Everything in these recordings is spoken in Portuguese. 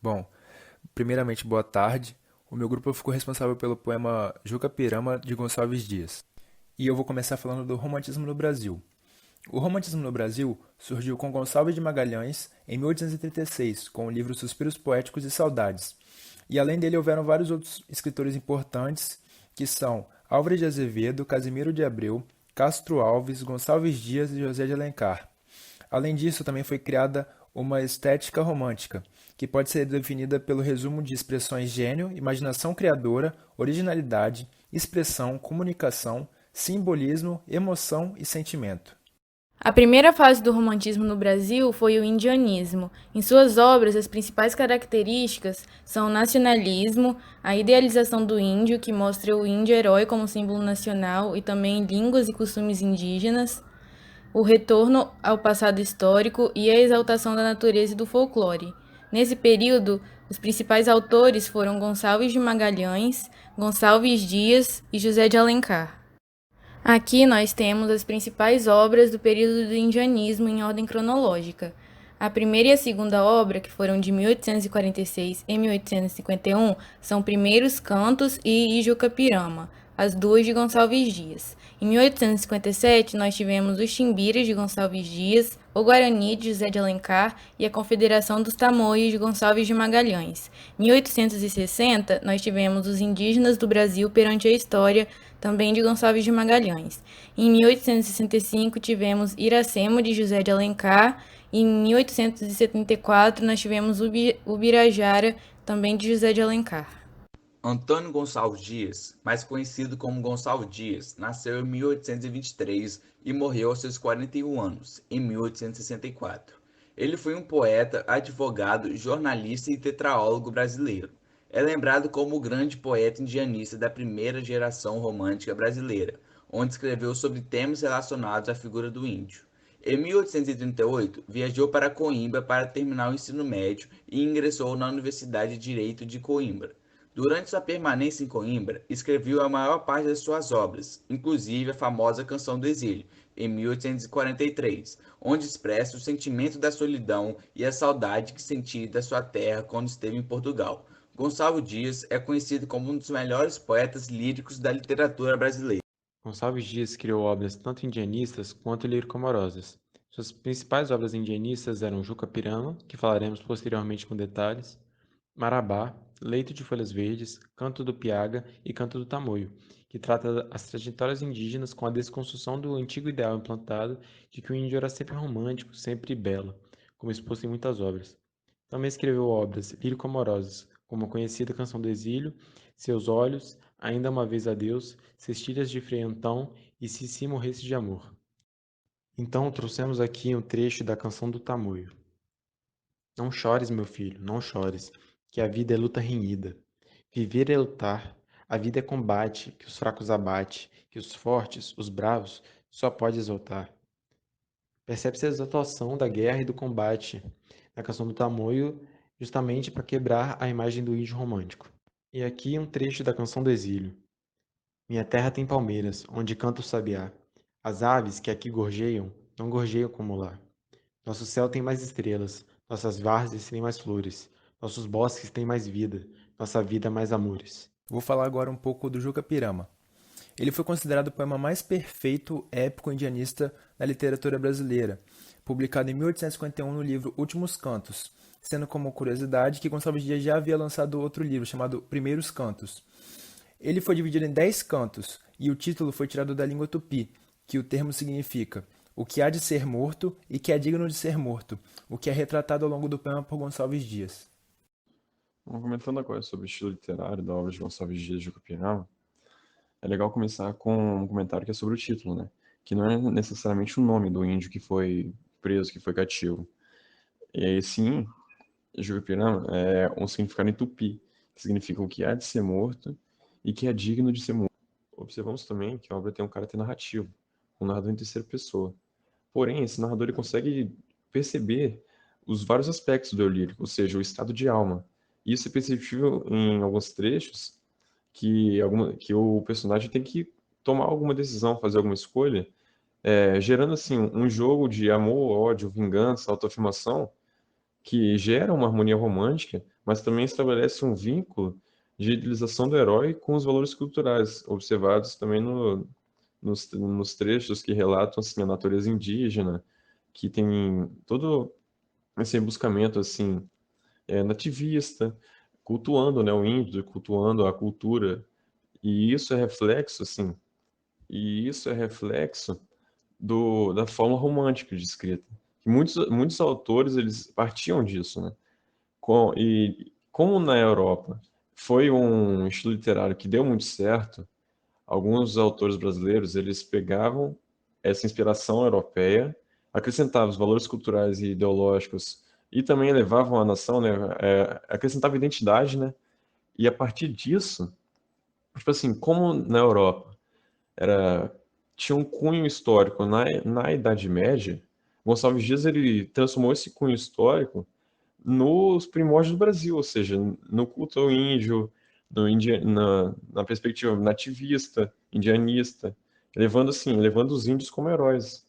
Bom, primeiramente, boa tarde. O meu grupo ficou responsável pelo poema Juca Pirama de Gonçalves Dias. E eu vou começar falando do romantismo no Brasil. O romantismo no Brasil surgiu com Gonçalves de Magalhães em 1836, com o livro Suspiros Poéticos e Saudades. E além dele houveram vários outros escritores importantes, que são Álvares de Azevedo, Casimiro de Abreu, Castro Alves, Gonçalves Dias e José de Alencar. Além disso, também foi criada uma estética romântica, que pode ser definida pelo resumo de expressões gênio, imaginação criadora, originalidade, expressão, comunicação, simbolismo, emoção e sentimento. A primeira fase do romantismo no Brasil foi o indianismo. Em suas obras, as principais características são o nacionalismo, a idealização do índio, que mostra o índio herói como símbolo nacional e também línguas e costumes indígenas, o retorno ao passado histórico e a exaltação da natureza e do folclore. Nesse período, os principais autores foram Gonçalves de Magalhães, Gonçalves Dias e José de Alencar. Aqui nós temos as principais obras do período do indianismo em ordem cronológica. A primeira e a segunda obra, que foram de 1846 e 1851, são Primeiros Cantos e Ijuca-Pirama, as duas de Gonçalves Dias. Em 1857, nós tivemos os Chimbiras de Gonçalves Dias, o Guarani de José de Alencar e a Confederação dos Tamoios de Gonçalves de Magalhães. Em 1860, nós tivemos os Indígenas do Brasil perante a História, também de Gonçalves de Magalhães. Em 1865 tivemos Iracema de José de Alencar e em 1874 nós tivemos Ubirajara, também de José de Alencar. Antônio Gonçalves Dias, mais conhecido como Gonçalves Dias, nasceu em 1823 e morreu aos seus 41 anos, em 1864. Ele foi um poeta, advogado, jornalista e tetraólogo brasileiro. É lembrado como o grande poeta indianista da primeira geração romântica brasileira, onde escreveu sobre temas relacionados à figura do índio. Em 1838, viajou para Coimbra para terminar o ensino médio e ingressou na Universidade de Direito de Coimbra. Durante sua permanência em Coimbra, escreveu a maior parte das suas obras, inclusive a famosa Canção do Exílio, em 1843, onde expressa o sentimento da solidão e a saudade que sentia da sua terra quando esteve em Portugal. Gonçalves Dias é conhecido como um dos melhores poetas líricos da literatura brasileira. Gonçalves Dias criou obras tanto indianistas quanto lírico-amorosas. Suas principais obras indianistas eram Juca Pirama, que falaremos posteriormente com detalhes, Marabá, Leito de Folhas Verdes, Canto do Piaga e Canto do Tamoio, que trata as trajetórias indígenas com a desconstrução do antigo ideal implantado de que o índio era sempre romântico, sempre belo, como exposto em muitas obras. Também escreveu obras lírico-amorosas, como a conhecida Canção do Exílio, Seus Olhos, Ainda uma Vez a Deus, Cestilhas de Frei Antão e Se Morresse de Amor. Então trouxemos aqui um trecho da Canção do Tamoio. Não chores, meu filho, não chores, que a vida é luta renhida. Viver é lutar, a vida é combate, que os fracos abate, que os fortes, os bravos, só pode exaltar. Percebe-se a exaltação da guerra e do combate na canção do Tamoio, justamente para quebrar a imagem do índio romântico. E aqui um trecho da canção do exílio. Minha terra tem palmeiras, onde canta o sabiá. As aves que aqui gorjeiam, não gorjeiam como lá. Nosso céu tem mais estrelas, nossas várzeas têm mais flores, nossos bosques têm mais vida, nossa vida mais amores. Vou falar agora um pouco do Juca Pirama. Ele foi considerado o poema mais perfeito épico indianista da literatura brasileira, publicado em 1851 no livro Últimos Cantos, sendo como curiosidade que Gonçalves Dias já havia lançado outro livro chamado Primeiros Cantos. Ele foi dividido em 10 cantos e o título foi tirado da língua tupi, que o termo significa o que há de ser morto e que é digno de ser morto, o que é retratado ao longo do poema por Gonçalves Dias. Bom, comentando agora sobre o estilo literário da obra de Gonçalves Dias de Capinama, é legal começar com um comentário que é sobre o título, né? Que não é necessariamente o nome do índio que foi preso, que foi cativo. E aí, sim, Jurupirama é um significado em tupi, que significa o que há de ser morto e que é digno de ser morto. Observamos também que a obra tem um caráter narrativo, um narrador em terceira pessoa. Porém, esse narrador ele consegue perceber os vários aspectos do eu lírico, ou seja, o estado de alma. Isso é perceptível em alguns trechos que o personagem tem que tomar alguma decisão, fazer alguma escolha, gerando assim um jogo de amor, ódio, vingança, autoafirmação, que gera uma harmonia romântica, mas também estabelece um vínculo de idealização do herói com os valores culturais, observados também nos trechos que relatam assim, a natureza indígena, que tem todo esse buscamento assim, nativista, cultuando, né, o índio, cultuando a cultura, e isso é reflexo, assim, da forma romântica de escrita. E muitos autores, eles partiam disso, né? E como na Europa foi um estilo literário que deu muito certo, alguns autores brasileiros, eles pegavam essa inspiração europeia, acrescentavam os valores culturais e ideológicos e também elevavam a nação, né? Acrescentava identidade, né? E a partir disso, tipo assim, como na Europa era tinha um cunho histórico na Idade Média, Gonçalves Dias ele transformou esse cunho histórico nos primórdios do Brasil, ou seja, no culto ao índio, na perspectiva nativista, indianista, levando os índios como heróis.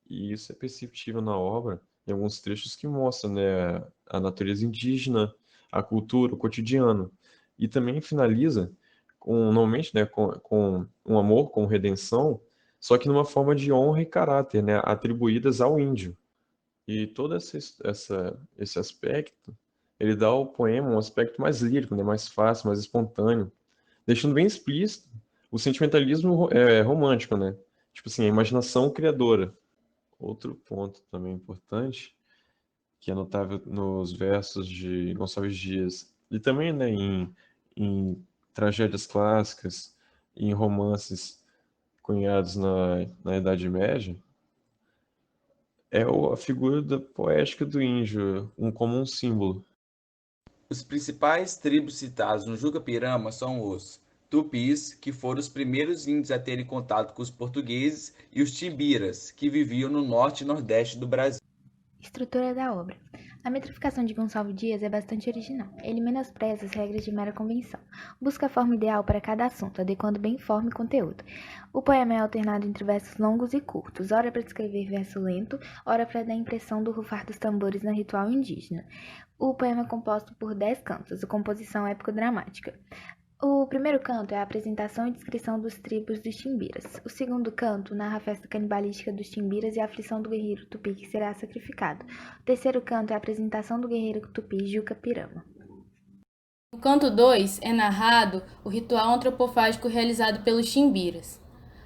E isso é perceptível na obra, em alguns trechos que mostram, né, a natureza indígena, a cultura, o cotidiano. E também finaliza normalmente, né, com um amor, com redenção, só que numa forma de honra e caráter, né, atribuídas ao índio. E todo esse aspecto, ele dá ao poema um aspecto mais lírico, né, mais fácil, mais espontâneo, deixando bem explícito o sentimentalismo romântico, né? Tipo assim, a imaginação criadora. Outro ponto também importante, que é notável nos versos de Gonçalves Dias, e também, né, em tragédias clássicas, em romances cunhados na Idade Média, a figura da poética do índio, como um símbolo. Os principais tribos citados no Juca-Pirama são os Tupis, que foram os primeiros índios a terem contato com os portugueses, e os Timbiras, que viviam no norte e nordeste do Brasil. Estrutura da obra. A metrificação de Gonçalves Dias é bastante original. Ele menospreza as regras de mera convenção. Busca a forma ideal para cada assunto, adequando bem forma e conteúdo. O poema é alternado entre versos longos e curtos, ora para descrever verso lento, ora para dar a impressão do rufar dos tambores na ritual indígena. O poema é composto por 10 cantos, a composição épico-dramática. O primeiro canto é a apresentação e descrição dos tribos dos Timbiras. O segundo canto narra a festa canibalística dos Timbiras e a aflição do guerreiro tupi que será sacrificado. O terceiro canto é a apresentação do guerreiro tupi Juca-Pirama. No canto 2 é narrado o ritual antropofágico realizado pelos Timbiras.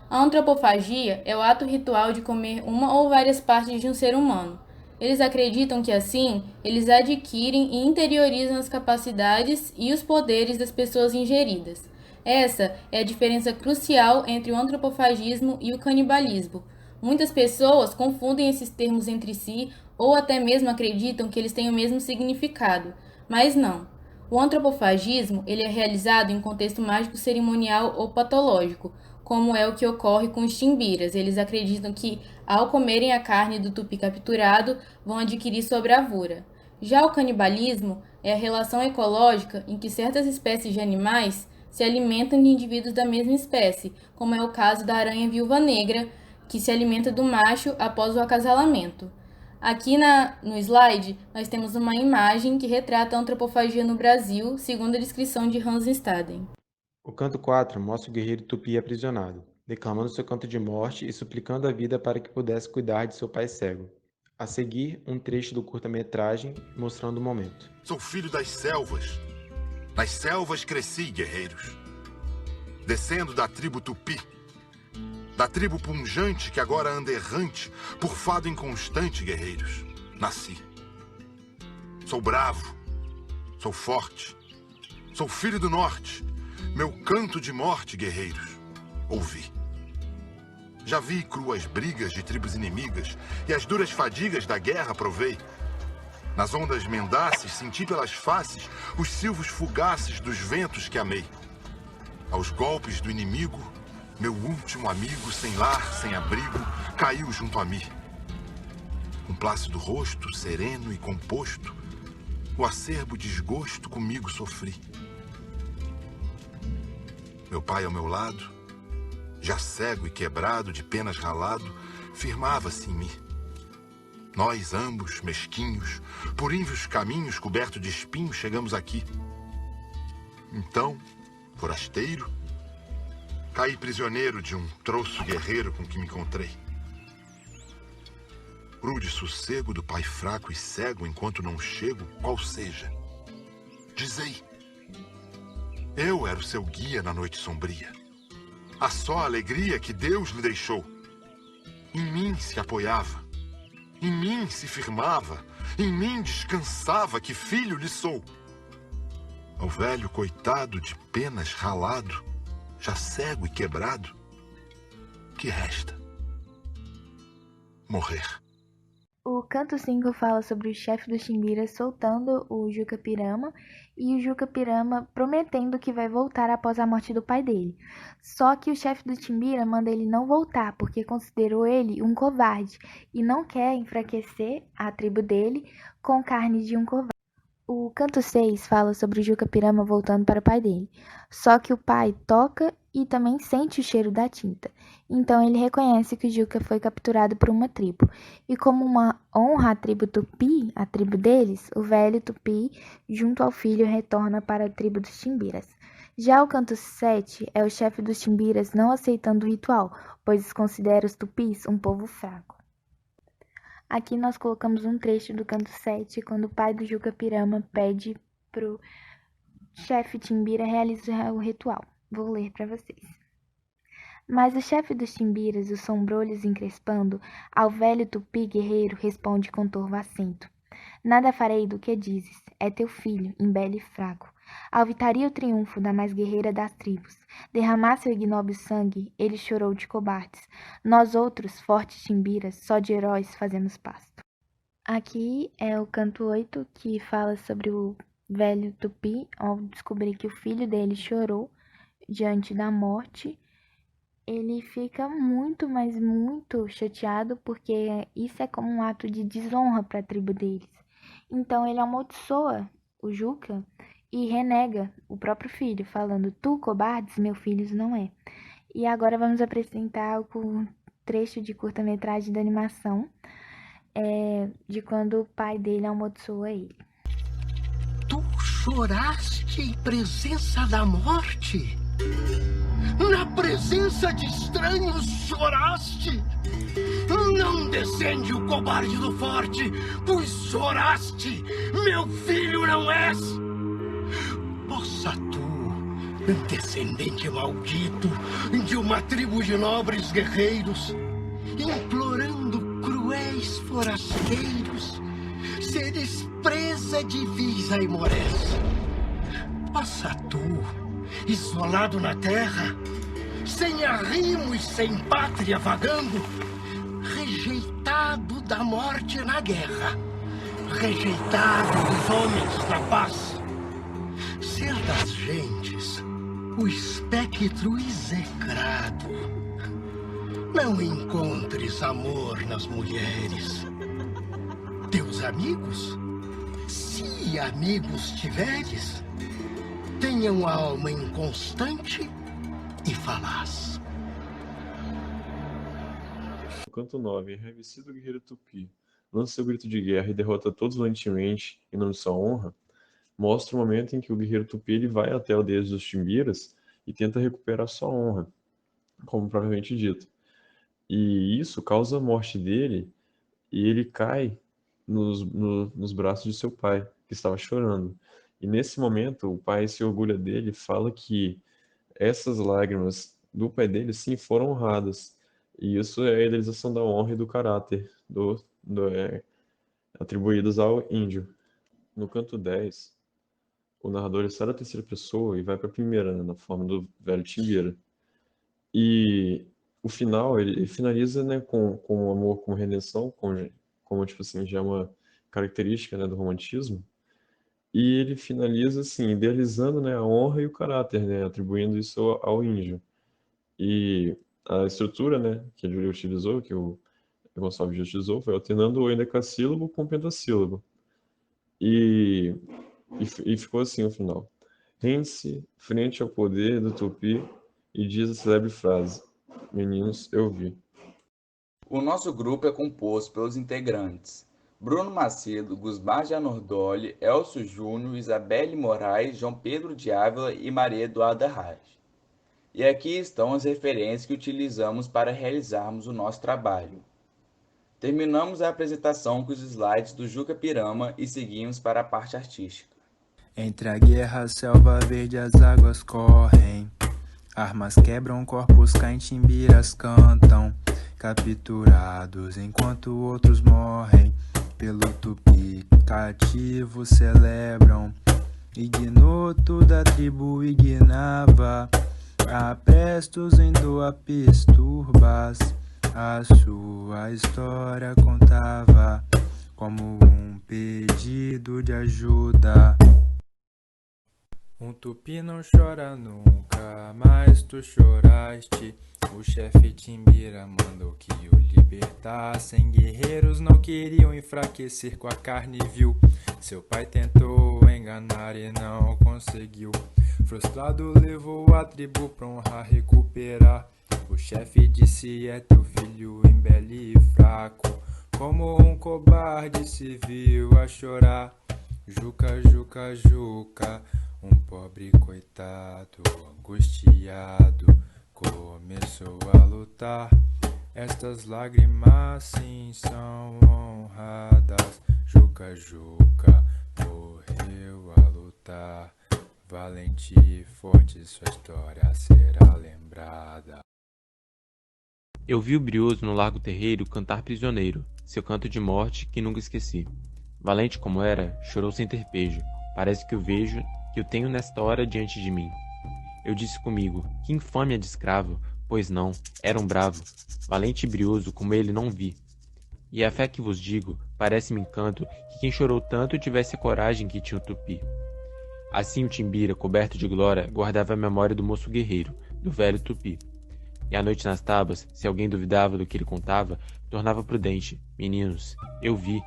A antropofagia é o ato ritual de comer uma ou várias partes de um ser humano. Eles acreditam que assim, eles adquirem e interiorizam as capacidades e os poderes das pessoas ingeridas. Essa é a diferença crucial entre o antropofagismo e o canibalismo. Muitas pessoas confundem esses termos entre si ou até mesmo acreditam que eles têm o mesmo significado, mas não. O antropofagismo ele é realizado em contexto mágico cerimonial ou patológico, como é o que ocorre com os timbiras. Eles acreditam que, ao comerem a carne do tupi capturado, vão adquirir sobravura. Já o canibalismo é a relação ecológica em que certas espécies de animais se alimentam de indivíduos da mesma espécie, como é o caso da aranha viúva negra, que se alimenta do macho após o acasalamento. Aqui no slide, nós temos uma imagem que retrata a antropofagia no Brasil, segundo a descrição de Hans Staden. O canto 4 mostra o guerreiro tupi aprisionado, declamando seu canto de morte e suplicando a vida para que pudesse cuidar de seu pai cego. A seguir, um trecho do curta-metragem mostrando o momento. Sou filho das selvas. Nas selvas cresci, guerreiros. Descendo da tribo tupi, da tribo punjante que agora anda errante, por fado inconstante, guerreiros. Nasci. Sou bravo, sou forte, sou filho do norte. Meu canto de morte, guerreiros, ouvi. Já vi cruas brigas de tribos inimigas e as duras fadigas da guerra provei. Nas ondas mendaces senti pelas faces os silvos fugaces dos ventos que amei. Aos golpes do inimigo, meu último amigo, sem lar, sem abrigo, caiu junto a mim. Com plácido rosto, sereno e composto, o acerbo desgosto comigo sofri. Meu pai ao meu lado, já cego e quebrado, de penas ralado, firmava-se em mim. Nós ambos, mesquinhos, por ínvios caminhos cobertos de espinhos, chegamos aqui. Então, forasteiro, caí prisioneiro de um troço guerreiro com que me encontrei. Rude sossego do pai fraco e cego enquanto não chego, qual seja. Dizei, eu era o seu guia na noite sombria. A só alegria que Deus lhe deixou. Em mim se apoiava, em mim se firmava, em mim descansava que filho lhe sou. Ao velho coitado de penas ralado, já cego e quebrado, que resta? Morrer. O canto 5 fala sobre o chefe dos Timbiras soltando o Juca Pirama e o Juca Pirama prometendo que vai voltar após a morte do pai dele. Só que o chefe do Timbira manda ele não voltar porque considerou ele um covarde e não quer enfraquecer a tribo dele com carne de um covarde. O canto 6 fala sobre o Juca Pirama voltando para o pai dele. Só que o pai toca e também sente o cheiro da tinta. Então ele reconhece que o Juca foi capturado por uma tribo. E como uma honra à tribo Tupi, a tribo deles, o velho Tupi, junto ao filho, retorna para a tribo dos Timbiras. Já o canto 7 é o chefe dos Timbiras não aceitando o ritual, pois considera os Tupis um povo fraco. Aqui nós colocamos um trecho do canto 7, quando o pai do Juca Pirama pede pro chefe Timbira realizar o ritual. Vou ler para vocês. Mas o chefe dos Timbiras, os sombrolhos encrespando, ao velho Tupi guerreiro responde com torvo acento. Nada farei do que dizes, é teu filho, embele e fraco. Alvitaria o triunfo da mais guerreira das tribos. Derramar seu ignóbil sangue, ele chorou de cobardes. Nós outros, fortes timbiras, só de heróis fazemos pasto. Aqui é o canto 8, que fala sobre o velho Tupi, ao descobrir que o filho dele chorou diante da morte. Ele fica muito, mas muito chateado, porque isso é como um ato de desonra para a tribo deles. Então ele amaldiçoa o Juca e renega o próprio filho, falando, tu, cobardes, meu filho não é. E agora vamos apresentar o trecho de curta-metragem da animação, de quando o pai dele amaldiçoa ele. Tu choraste em presença da morte? Na presença de estranhos choraste? Não descende o cobarde do forte, pois choraste, meu filho não és. Possa tu, descendente maldito de uma tribo de nobres guerreiros, implorando cruéis forasteiros, seres presa de vis aimorés. Possa tu, isolado na terra, sem arrimo e sem pátria vagando, rejeitado da morte na guerra, rejeitado dos homens na paz, ser das gentes o espectro execrado. Não encontres amor nas mulheres. Teus amigos, se amigos tiveres, tenham alma inconstante e falaz. No canto 9, enraivecido o guerreiro Tupi lança seu grito de guerra e derrota todos valentemente em nome de sua honra, mostra o momento em que o guerreiro Tupi ele vai até a aldeia dos Timbiras e tenta recuperar sua honra, como propriamente dito. E isso causa a morte dele e ele cai nos braços de seu pai, que estava chorando. E nesse momento, o pai se orgulha dele e fala que essas lágrimas do pai dele, sim, foram honradas. E isso é a idealização da honra e do caráter atribuídos ao índio. No canto 10, o narrador sai da terceira pessoa e vai para a primeira, né, na forma do velho Timbira. E o final, ele finaliza, né, com o amor, com redenção, como tipo assim, já é uma característica, né, do romantismo. E ele finaliza assim, idealizando, né, a honra e o caráter, né, atribuindo isso ao índio. E a estrutura, né, que ele utilizou, que o Gonçalves utilizou, foi alternando o endecassílabo com o pentassílabo. E ficou assim o final. Rende-se frente ao poder do Tupi e diz a célebre frase: meninos, eu vi. O nosso grupo é composto pelos integrantes Bruno Macedo, Gusmar Janordoli, Elcio Júnior, Isabelle Moraes, João Pedro de Ávila e Maria Eduarda Raj. E aqui estão as referências que utilizamos para realizarmos o nosso trabalho. Terminamos a apresentação com os slides do Juca Pirama e seguimos para a parte artística. Entre a guerra, a selva verde, as águas correm. Armas quebram, corpos caem, timbiras cantam. Capturados enquanto outros morrem. Pelo tupi, cativos celebram. Ignoto da tribo Ignava. Aprestos em doapis turbas. A sua história contava como um pedido de ajuda. Um tupi não chora nunca, mas tu choraste. O chefe Timbira mandou que o libertassem. Guerreiros não queriam enfraquecer com a carne vil. Seu pai tentou enganar e não conseguiu. Frustrado levou a tribo pra honrar recuperar. O chefe disse: é teu filho embele e fraco. Como um cobarde se viu a chorar. Juca, Juca, Juca, um pobre coitado, angustiado, começou a lutar. Estas lágrimas sim são honradas. Juca, Juca, morreu a lutar. Valente e forte, sua história será lembrada. Eu vi o Brioso no Largo Terreiro cantar prisioneiro, seu canto de morte que nunca esqueci. Valente como era, chorou sem ter pejo. Parece que o vejo, que o tenho nesta hora diante de mim. Eu disse comigo, que infâmia de escravo, pois não, era um bravo. Valente e brioso como ele não vi. E a fé que vos digo, parece-me encanto que quem chorou tanto tivesse a coragem que tinha o tupi. Assim o Timbira, coberto de glória, guardava a memória do moço guerreiro, do velho tupi. E à noite nas tábuas, se alguém duvidava do que ele contava, tornava prudente. Meninos, eu vi.